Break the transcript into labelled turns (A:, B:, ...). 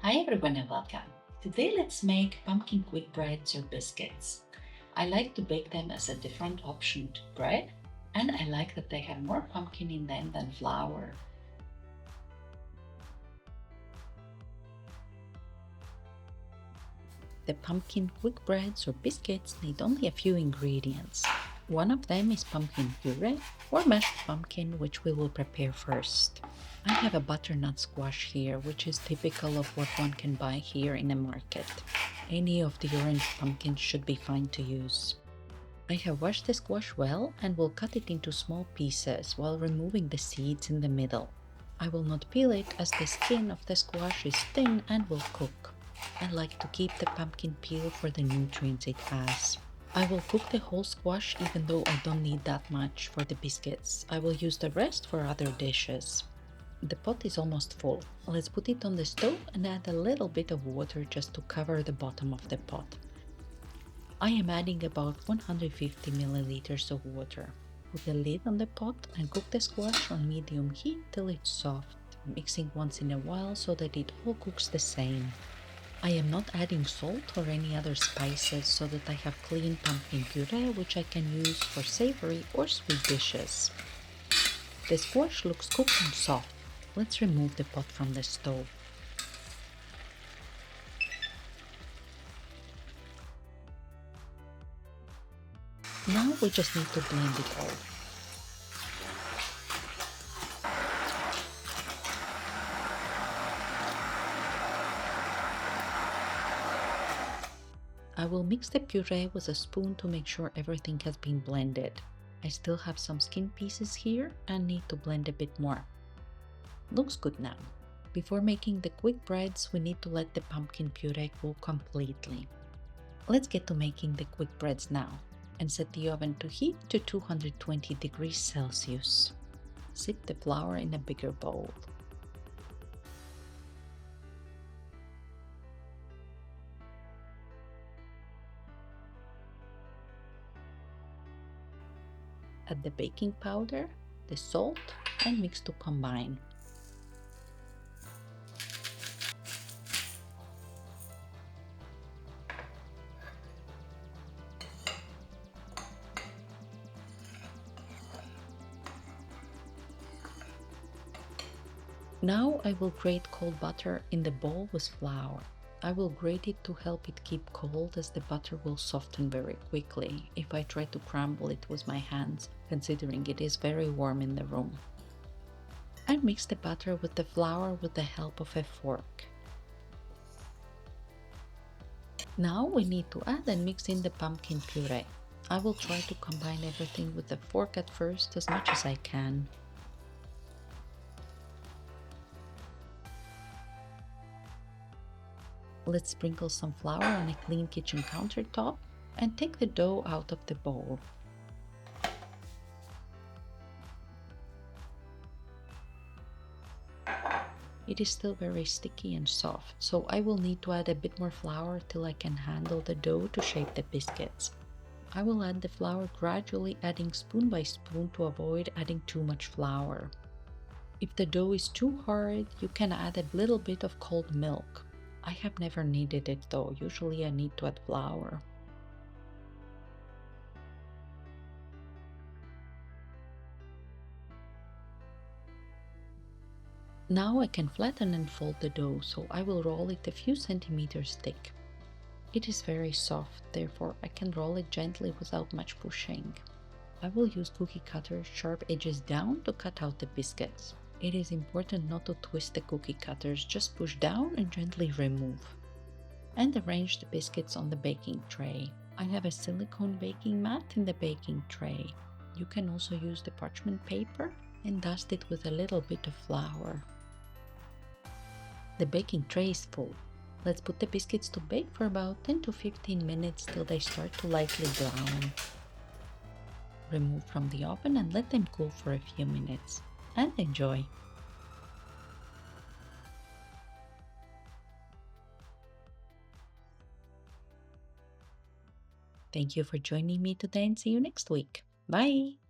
A: Hi everyone and welcome. Today let's make pumpkin quick breads or biscuits. I like to bake them as a different option to bread, and I like that they have more pumpkin in them than flour. The pumpkin quick breads or biscuits need only a few ingredients. One of them is pumpkin puree or mashed pumpkin, which we will prepare first. I have a butternut squash here, which is typical of what one can buy here in the market. Any of the orange pumpkins should be fine to use. I have washed the squash well and will cut it into small pieces while removing the seeds in the middle. I will not peel it as the skin of the squash is thin and will cook. I like to keep the pumpkin peel for the nutrients it has. I will cook the whole squash even though I don't need that much for the biscuits. I will use the rest for other dishes. The pot is almost full. Let's put it on the stove and add a little bit of water just to cover the bottom of the pot. I am adding about 150 milliliters of water. Put the lid on the pot and cook the squash on medium heat till it's soft, mixing once in a while so that it all cooks the same. I am not adding salt or any other spices so that I have clean pumpkin puree which I can use for savory or sweet dishes. The squash looks cooked and soft. Let's remove the pot from the stove. Now we just need to blend it all. I will mix the puree with a spoon to make sure everything has been blended. I still have some skin pieces here and need to blend a bit more. Looks good now. Before making the quick breads, we need to let the pumpkin puree cool completely. Let's get to making the quick breads now and set the oven to heat to 220 degrees Celsius. Sift the flour in a bigger bowl. Add the baking powder, the salt, and mix to combine. Now I will grate cold butter in the bowl with flour. I will grate it to help it keep cold as the butter will soften very quickly if I try to crumble it with my hands, considering it is very warm in the room. And mix the butter with the flour with the help of a fork. Now we need to add and mix in the pumpkin puree. I will try to combine everything with the fork at first as much as I can. Let's sprinkle some flour on a clean kitchen countertop and take the dough out of the bowl. It is still very sticky and soft, so I will need to add a bit more flour till I can handle the dough to shape the biscuits. I will add the flour gradually, adding spoon by spoon to avoid adding too much flour. If the dough is too hard, you can add a little bit of cold milk. I have never needed it though, usually I need to add flour. Now I can flatten and fold the dough, so I will roll it a few centimeters thick. It is very soft, therefore I can roll it gently without much pushing. I will use cookie cutters sharp edges down to cut out the biscuits. It is important not to twist the cookie cutters, just push down and gently remove. And arrange the biscuits on the baking tray. I have a silicone baking mat in the baking tray. You can also use the parchment paper and dust it with a little bit of flour. The baking tray is full. Let's put the biscuits to bake for about 10 to 15 minutes till they start to lightly brown. Remove from the oven and let them cool for a few minutes. And enjoy! Thank you for joining me today and see you next week. Bye!